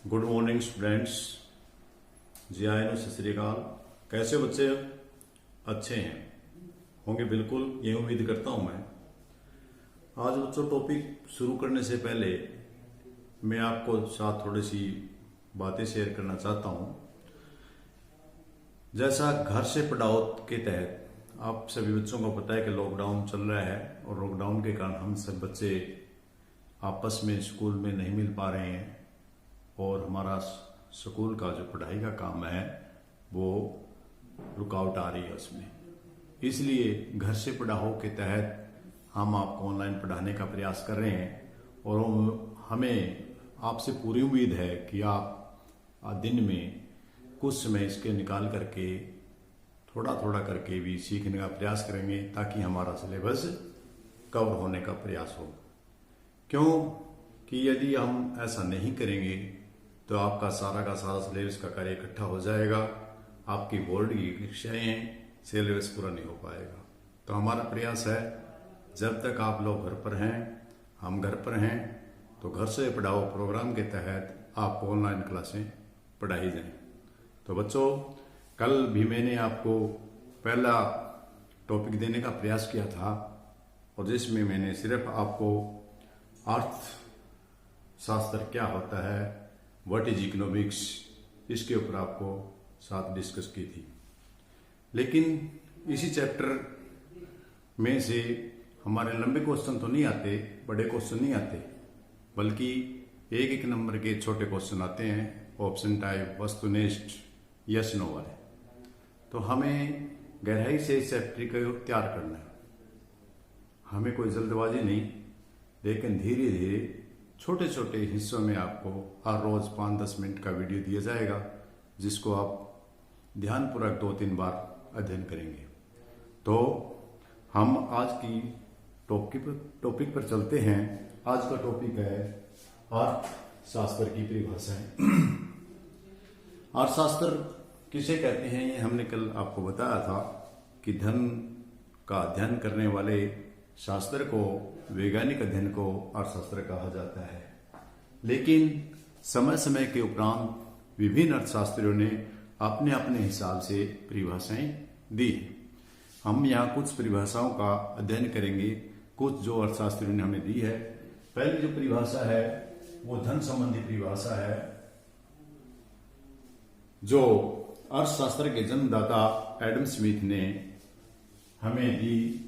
Good morning students. जी आए no सत श्री अकाल। कैसे बच्चे? अच्छे हैं होंगे, बिल्कुल ये उम्मीद करता हूं मैं। आज बच्चों टॉपिक शुरू करने से पहले मैं आपको साथ थोड़ी सी बातें शेयर करना चाहता हूं। जैसा घर से पढ़ाओ के तहत आप सभी बच्चों को पता है कि लॉकडाउन चल रहा है और लॉकडाउन के कारण हम सब बच्चे आपस में स्कूल में नहीं मिल पा रहे हैं और हमारा स्कूल का जो पढ़ाई का काम है वो रुकावट आ रही है उसमें। इसलिए घर से पढ़ाओ के तहत हम आपको ऑनलाइन पढ़ाने का प्रयास कर रहे हैं और हमें आपसे पूरी उम्मीद है कि आप दिन में कुछ समय इसके निकाल करके थोड़ा थोड़ा करके भी सीखने का प्रयास करेंगे ताकि हमारा सिलेबस कवर होने का प्रयास हो। क्यों कि यदि हम ऐसा नहीं करेंगे तो आपका सारा का सारा सिलेबस का कार्य इकट्ठा हो जाएगा, आपकी बोर्ड की परीक्षाएं हैं, सिलेबस पूरा नहीं हो पाएगा। तो हमारा प्रयास है जब तक आप लोग घर पर हैं, हम घर पर हैं, तो घर से पढ़ाओ प्रोग्राम के तहत आपको ऑनलाइन क्लासें पढ़ाई जाएं। तो बच्चों, कल भी मैंने आपको पहला टॉपिक देने का प्रयास किया था और जिसमें मैंने सिर्फ आपको अर्थशास्त्र क्या होता है, व्हाट इज इकोनॉमिक्स, इसके ऊपर आपको साथ डिस्कस की थी। लेकिन इसी चैप्टर में से हमारे लंबे क्वेश्चन तो नहीं आते, बड़े क्वेश्चन नहीं आते, बल्कि एक एक नंबर के छोटे क्वेश्चन आते हैं, ऑप्शन टाइप, वस्तुनिष्ठ, यस नो वाले। तो हमें गहराई से इस चैप्टर को तैयार करना है। हमें कोई जल्दबाजी नहीं, लेकिन धीरे धीरे छोटे छोटे हिस्सों में आपको हर रोज 5-10 मिनट का वीडियो दिया जाएगा, जिसको आप ध्यानपूर्वक 2-3 बार अध्ययन करेंगे। तो हम आज की टॉपिक पर चलते हैं। आज का टॉपिक है अर्थशास्त्र की परिभाषाएं। अर्थशास्त्र किसे कहते हैं ये हमने कल आपको बताया था कि धन का अध्ययन करने वाले शास्त्र को, वैज्ञानिक अध्ययन को अर्थशास्त्र कहा जाता है। लेकिन समय समय के उपरांत विभिन्न अर्थशास्त्रियों ने अपने अपने हिसाब से परिभाषाएं दी। हम यहाँ कुछ परिभाषाओं का अध्ययन करेंगे, कुछ जो अर्थशास्त्रियों ने हमें दी है। पहली जो परिभाषा है वो धन संबंधी परिभाषा है, जो अर्थशास्त्र के जन्मदाता एडम स्मिथ ने हमें दी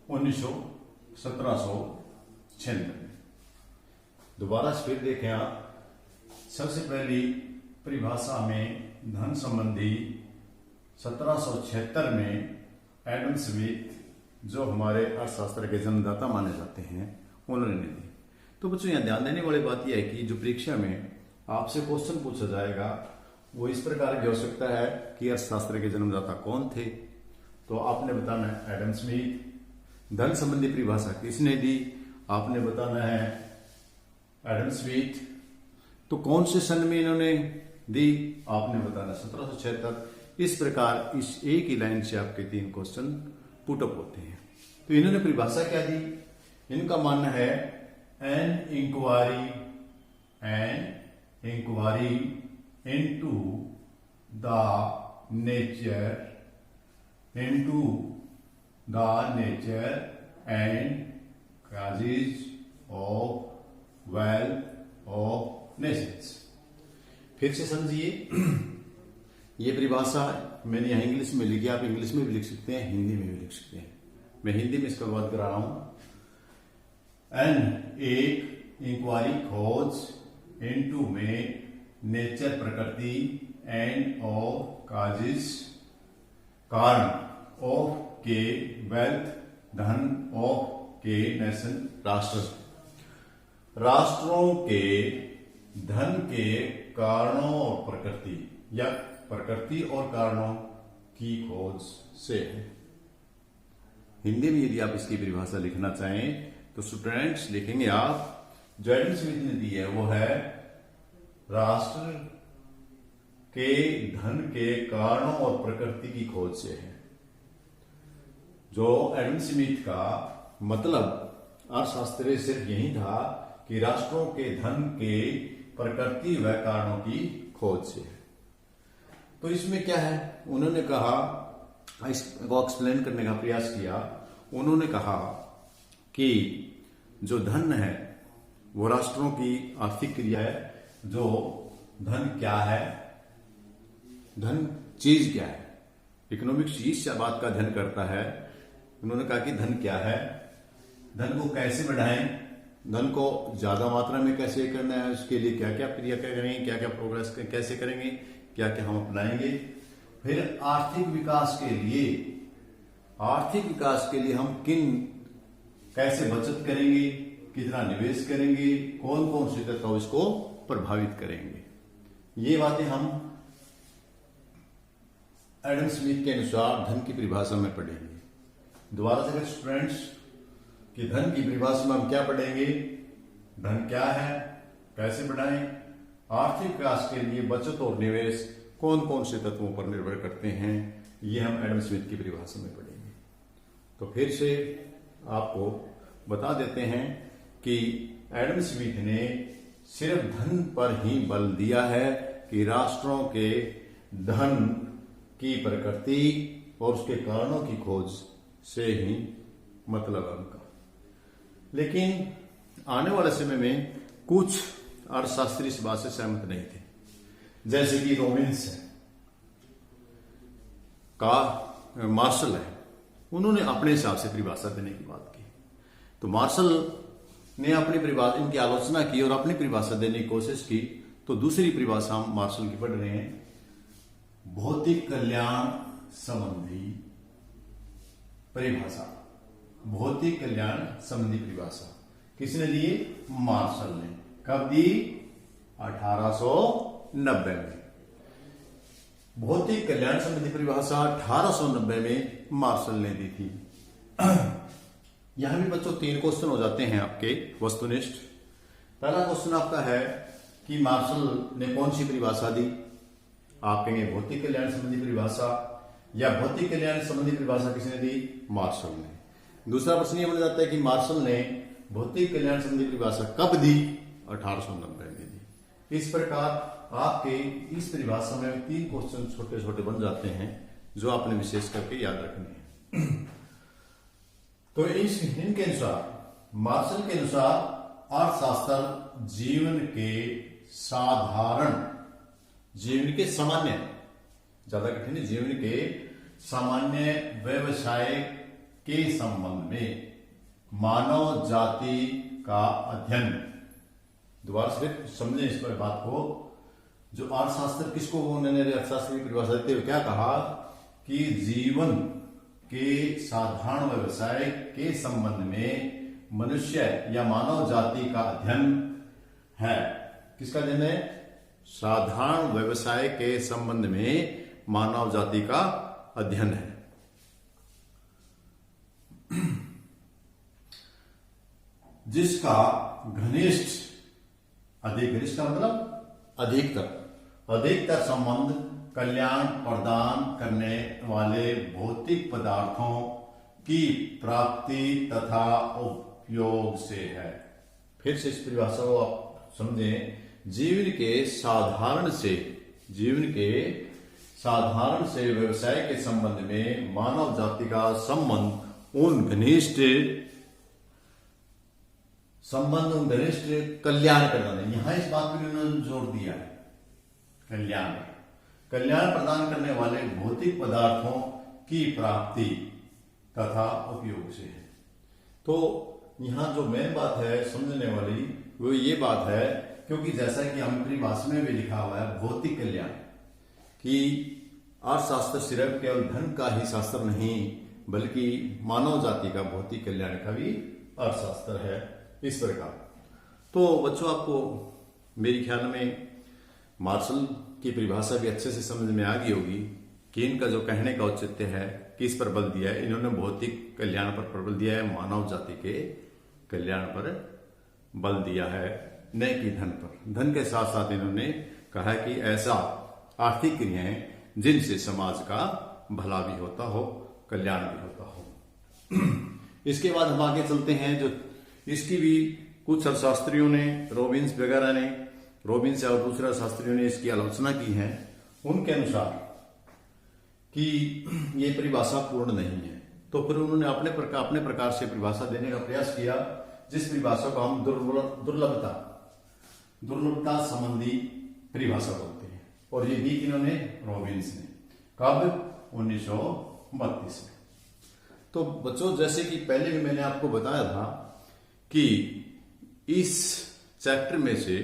1796 में। दोबारा फिर देखें आप, सबसे पहली परिभाषा में धन संबंधी 1776 में एडम स्मिथ, जो हमारे अर्थशास्त्र के जन्मदाता माने जाते हैं, उन्होंने दी। तो बच्चों यहाँ ध्यान देने वाली बात यह है कि जो परीक्षा में आपसे क्वेश्चन पूछा जाएगा वो इस प्रकार भी हो सकता है कि अर्थशास्त्र के जन्मदाता कौन थे। तो आपने बताना है एडम स्मिथ। धन संबंधी परिभाषा किसने दी? आपने बताना है एडम स्मिथ। तो कौन से सन में इन्होंने दी? आपने बताना 1776। इस प्रकार इस एक ही लाइन से आपके 3 क्वेश्चन पुटअप होते हैं। तो इन्होंने परिभाषा क्या दी? इनका मानना है an inquiry into the nature and causes of wealth of nations। फिर से समझिए, ये परिभाषा मैंने यहाँ इंग्लिश में लिखी, आप इंग्लिश में भी लिख सकते हैं, हिंदी में भी लिख सकते हैं। मैं हिंदी में इसका बात कर रहा हूं। एन एक इंक्वायरी, खोज, इनटू में नेचर प्रकृति, एंड ऑफ काजिस कारण, ऑफ के वेल्थ धन, ऑफ के नेशन राष्ट्र, राष्ट्रों के धन के कारणों और प्रकृति या प्रकृति और कारणों की खोज से है। हिंदी में यदि आप इसकी परिभाषा लिखना चाहें तो स्टूडेंट्स लिखेंगे आप, जो एडम स्मिथ ने दी है वो है राष्ट्र के धन के कारणों और प्रकृति की खोज से है। जो एडम स्मिथ का मतलब अर्थशास्त्र सिर्फ यही था कि राष्ट्रों के धन के प्रकृति व कारणों की खोज से है। तो इसमें क्या है, उन्होंने कहा, इसको एक्सप्लेन करने का प्रयास किया। उन्होंने कहा कि जो धन है वो राष्ट्रों की आर्थिक क्रिया है। जो धन क्या है, धन चीज क्या है, इकोनॉमिक्स इस बात का अध्ययन करता है। उन्होंने कहा कि धन क्या है, धन को कैसे बढ़ाएं, धन को ज्यादा मात्रा में कैसे करना है, उसके लिए क्या क्या क्रिया करेंगे, क्या क्या प्रोग्रेस कैसे करेंगे, क्या क्या हम अपनाएंगे। फिर आर्थिक विकास के लिए हम कैसे बचत करेंगे, कितना निवेश करेंगे, कौन कौन से तत्व इसको प्रभावित करेंगे। ये बातें हम एडम स्मिथ के अनुसार धन की परिभाषा में पढ़ेंगे। दोबारा से स्टूडेंट्स, कि धन की परिभाषा में हम क्या पढ़ेंगे, धन क्या है, कैसे बढ़ाएं, आर्थिक विकास के लिए बचत और निवेश कौन कौन से तत्वों पर निर्भर करते हैं, ये हम एडम स्मिथ की परिभाषा में पढ़ेंगे। तो फिर से आपको बता देते हैं कि एडम स्मिथ ने सिर्फ धन पर ही बल दिया है कि राष्ट्रों के धन की प्रकृति और उसके कारणों की खोज से ही मतलब है उनका। लेकिन आने वाले समय में कुछ अर्थशास्त्री इस बात से सहमत नहीं थे, जैसे कि रोबिन्स का मार्शल है, उन्होंने अपने हिसाब से परिभाषा देने की बात की। तो मार्शल ने अपनी परिभाषा, इनकी आलोचना की और अपनी परिभाषा देने की कोशिश की। तो दूसरी परिभाषा हम मार्शल की पढ़ रहे हैं, भौतिक कल्याण संबंधी परिभाषा। भौतिक कल्याण संबंधी परिभाषा किसने दी? मार्शल ने। कब दी? 1890 में। भौतिक कल्याण संबंधी परिभाषा 1890 में मार्शल ने दी थी। यहां भी बच्चों 3 क्वेश्चन हो जाते हैं आपके वस्तुनिष्ठ। पहला क्वेश्चन आपका है कि मार्शल ने कौन सी परिभाषा दी? आप कहेंगे भौतिक कल्याण संबंधी परिभाषा, या भौतिक कल्याण संबंधी परिभाषा किसने दी? मार्शल ने। दूसरा प्रश्न यह बन जाता है कि मार्शल ने भौतिक कल्याण संबंधी परिभाषा कब दी? 1890 में दी। इस प्रकार आपके इस परिभाषा में 3 क्वेश्चन छोटे छोटे बन जाते हैं जो आपने विशेष करके याद रखने हैं। तो इनके अनुसार, मार्शल के अनुसार, अर्थशास्त्र जीवन के सामान्य, ज्यादा कठिन है, जीवन के सामान्य व्यवसाय के संबंध में मानव जाति का अध्ययन। दोबारा से समझें इस पर बात को। जो अर्थशास्त्र, किसको उन्होंने अर्थशास्त्र की परिभाषा देते हुए क्या कहा कि जीवन के साधारण व्यवसाय के संबंध में मनुष्य या मानव जाति का अध्ययन है। किसका अध्ययन है? साधारण व्यवसाय के संबंध में मानव जाति का अध्ययन है। जिसका घनिष्ठ, घनिष्ठ का मतलब अधिकतर संबंध कल्याण प्रदान करने वाले भौतिक पदार्थों की प्राप्ति तथा उपयोग से है। फिर से इस परिभाषा को आप समझें। जीवन के साधारण से व्यवसाय के संबंध में मानव जाति का संबंध उन घनिष्ठ कल्याण करना है। यहां इस बात पर उन्होंने जोर दिया है, कल्याण प्रदान करने वाले भौतिक पदार्थों की प्राप्ति तथा उपयोग से है। तो यहां जो मेन बात है समझने वाली वो ये बात है, क्योंकि जैसा कि हम परिभाषा में भी लिखा हुआ है भौतिक कल्याण, कि अर्थशास्त्र सिर्फ केवल धन का ही शास्त्र नहीं बल्कि मानव जाति का भौतिक कल्याण का भी अर्थशास्त्र है। इस प्रकार तो बच्चों आपको मेरे ख्याल में मार्शल की परिभाषा भी अच्छे से समझ में आ गई होगी कि इनका जो कहने का औचित्य है, किस पर बल दिया है। इन्होंने भौतिक कल्याण पर प्रबल दिया है, मानव जाति के कल्याण पर बल दिया है, न कि धन पर। धन के साथ साथ इन्होंने कहा कि ऐसा आर्थिक क्रियाएं जिनसे समाज का भला भी होता हो, कल्याण भी होता हो। इसके बाद हम आगे चलते हैं। जो इसकी भी कुछ अर्थशास्त्रियों ने, रोबिन्स वगैरह ने रॉबिन्स और दूसरे शास्त्रियों ने इसकी आलोचना की है, उनके अनुसार कि ये परिभाषा पूर्ण नहीं है। तो फिर उन्होंने अपने प्रकार से परिभाषा देने का प्रयास किया, जिस परिभाषा को हम दुर्लभता संबंधी परिभाषा बोलते हैं। और ये दी किन्होंने? रॉबिन्स ने। कब? 1932 में। तो बच्चों, जैसे कि पहले भी मैंने आपको बताया था कि इस चैप्टर में से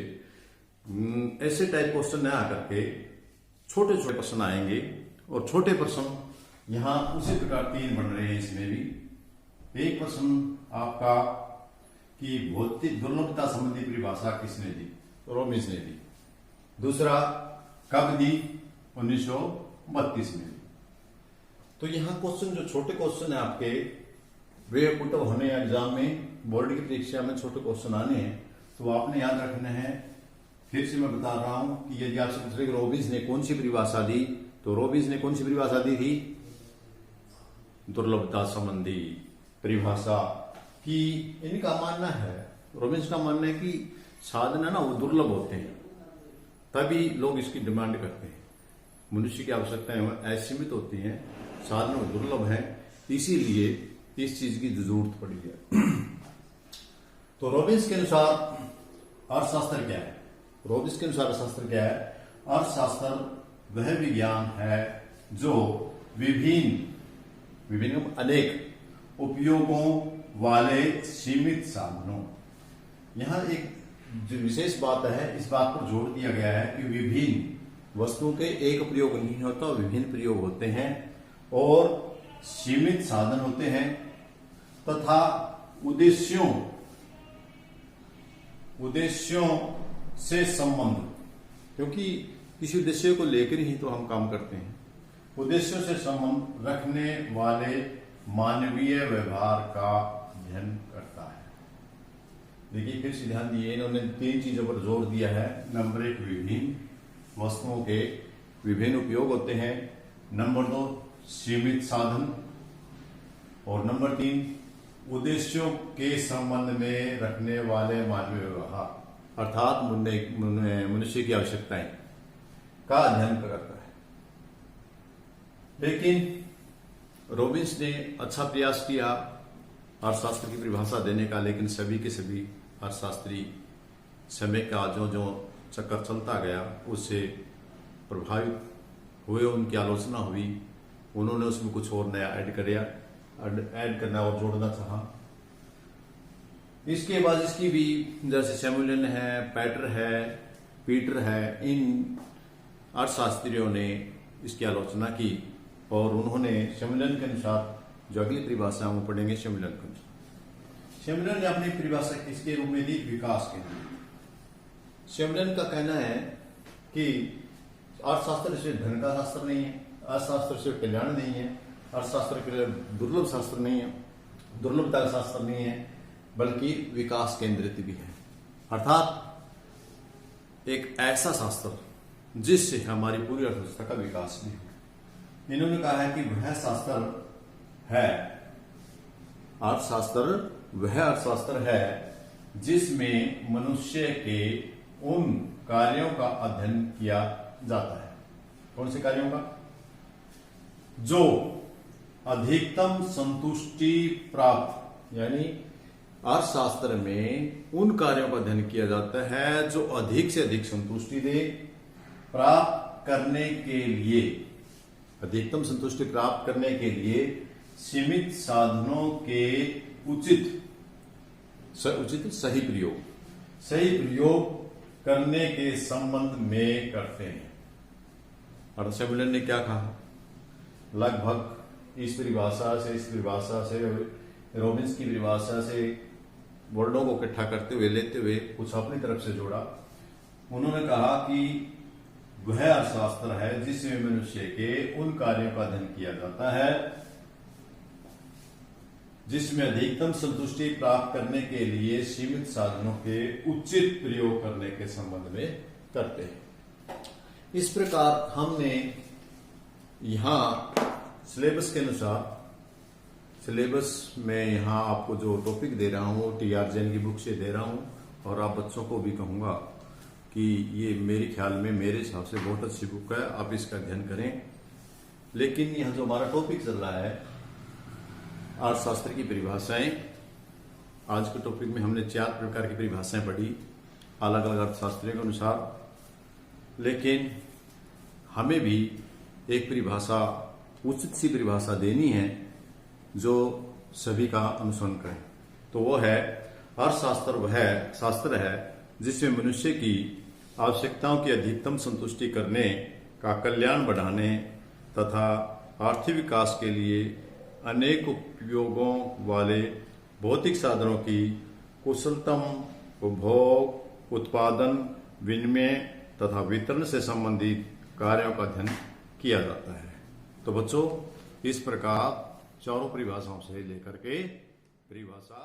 ऐसे टाइप क्वेश्चन न आकर के छोटे छोटे प्रश्न आएंगे, और छोटे प्रश्न यहां उसी प्रकार 3 बन रहे हैं। इसमें भी एक प्रश्न आपका कि भौतिक दुर्लभता संबंधी परिभाषा किसने दी? तो रॉबिन्स ने दी। दूसरा कब दी? 1932 में। तो यहां क्वेश्चन, जो छोटे क्वेश्चन है आपके, वे पुटअप होने एग्जाम में, बोर्ड की परीक्षा में छोटे क्वेश्चन आने हैं, तो आपने याद रखना है। फिर से मैं बता रहा हूं कि यदि आपसे पूछ रहे कि रॉबिन्स ने कौन सी परिभाषा दी, तो रॉबिन्स ने कौन सी परिभाषा दी थी? दुर्लभता संबंधी परिभाषा। कि इनका मानना है, रॉबिन्स का मानना है कि साधन है ना, वो दुर्लभ होते हैं, तभी लोग इसकी डिमांड करते हैं। मनुष्य की आवश्यकताएं असीमित होती हैं, साधन दुर्लभ है, इसीलिए इस चीज की जरूरत पड़ी है। तो रॉबिन्स के अनुसार अर्थशास्त्र क्या है? रॉबिन्स के अनुसार अर्थशास्त्र क्या है? अर्थशास्त्र वह विज्ञान है जो विभिन्न अनेक उपयोगों वाले सीमित साधनों, यहां एक जो विशेष बात है, इस बात पर जोर दिया गया है कि विभिन्न वस्तुओं के एक प्रयोग नहीं होता, विभिन्न प्रयोग होते हैं और सीमित साधन होते हैं, तथा उद्देश्यों से संबंध, क्योंकि किसी उद्देश्य को लेकर ही तो हम काम करते हैं, उद्देश्यों से संबंध रखने वाले मानवीय व्यवहार का अध्ययन करता है। देखिए, फिर से ध्यान दिए, इन्होंने 3 चीजों पर जोर दिया है। नंबर 1, विभिन्न वस्तुओं के विभिन्न उपयोग होते हैं। नंबर 2, सीमित साधन। और नंबर 3, उद्देश्यों के संबंध में रखने वाले मानवीय व्यवहार, अर्थात मनुष्य की आवश्यकताएं का अध्ययन करता है। लेकिन रॉबिन्स ने अच्छा प्रयास किया अर्थशास्त्र की परिभाषा देने का, लेकिन सभी के सभी अर्थशास्त्री समय का जो चक्कर चलता गया उससे प्रभावित हुए, उनकी आलोचना हुई, उन्होंने उसमें कुछ और नया ऐड करना और जोड़ना चाहा। इसके बाद इसकी भी, जैसे सैमुअल है, पैटर है, पीटर है, इन अर्थशास्त्रियों ने इसकी आलोचना की और उन्होंने सैमुअल के अनुसार जो अगली परिभाषा हम पढ़ेंगे, सैमुअल के अनुसार सैमुअल ने अपनी परिभाषा किसके रूप में दी? विकास के लिए। सैमुअल का कहना है कि अर्थशास्त्र सिर्फ धन का शास्त्र नहीं है, अर्थशास्त्र सिर्फ कल्याण नहीं है, अर्थशास्त्र के लिए दुर्लभ शास्त्र नहीं है, दुर्लभता का शास्त्र नहीं है, बल्कि विकास केंद्रित भी है। अर्थात एक ऐसा शास्त्र जिससे हमारी पूरी अर्थव्यवस्था का विकास भी हो। इन्होंने कहा है कि वह अर्थशास्त्र है जिसमें मनुष्य के उन कार्यों का अध्ययन किया जाता है। कौन से कार्यों का? जो अधिकतम संतुष्टि प्राप्त, यानी अर्थशास्त्र में उन कार्यों का अध्ययन किया जाता है जो अधिक से अधिक संतुष्टि दे, प्राप्त करने के लिए, अधिकतम संतुष्टि प्राप्त करने के लिए सीमित साधनों के उचित सही प्रयोग करने के संबंध में करते हैं। और सैमुअल ने क्या कहा? लगभग इस परिभाषा से रॉबिन्स की परिभाषा से वर्डों को इकट्ठा करते हुए, लेते हुए कुछ अपनी तरफ से जोड़ा। उन्होंने कहा कि वह अर्थशास्त्र है जिसमें मनुष्य के उन कार्यों का अध्ययन किया जाता है जिसमें अधिकतम संतुष्टि प्राप्त करने के लिए सीमित साधनों के उचित प्रयोग करने के संबंध में करते हैं। इस प्रकार हमने यहां सिलेबस के अनुसार, सिलेबस में यहां आपको जो टॉपिक दे रहा हूं TR जैन की बुक से दे रहा हूं, और आप बच्चों को भी कहूंगा कि ये मेरे ख्याल में, मेरे हिसाब से बहुत अच्छी बुक है, आप इसका अध्ययन करें। लेकिन यह जो हमारा टॉपिक चल रहा है अर्थशास्त्र की परिभाषाएं, आज के टॉपिक में हमने 4 प्रकार की परिभाषाएं पढ़ी अलग अलग अर्थशास्त्रियों के अनुसार। लेकिन हमें भी एक परिभाषा, उचित सी परिभाषा देनी है जो सभी का अनुसरण करें। तो वो है अर्थशास्त्र, वह शास्त्र है जिसमें मनुष्य की आवश्यकताओं की अधिकतम संतुष्टि करने का, कल्याण बढ़ाने तथा आर्थिक विकास के लिए अनेक उपयोगों वाले भौतिक साधनों की कुशलतम उपभोग, उत्पादन, विनिमय तथा वितरण से संबंधित कार्यों का अध्ययन किया जाता है। तो बच्चों, इस प्रकार चारों परिभाषाओं से लेकर के परिभाषा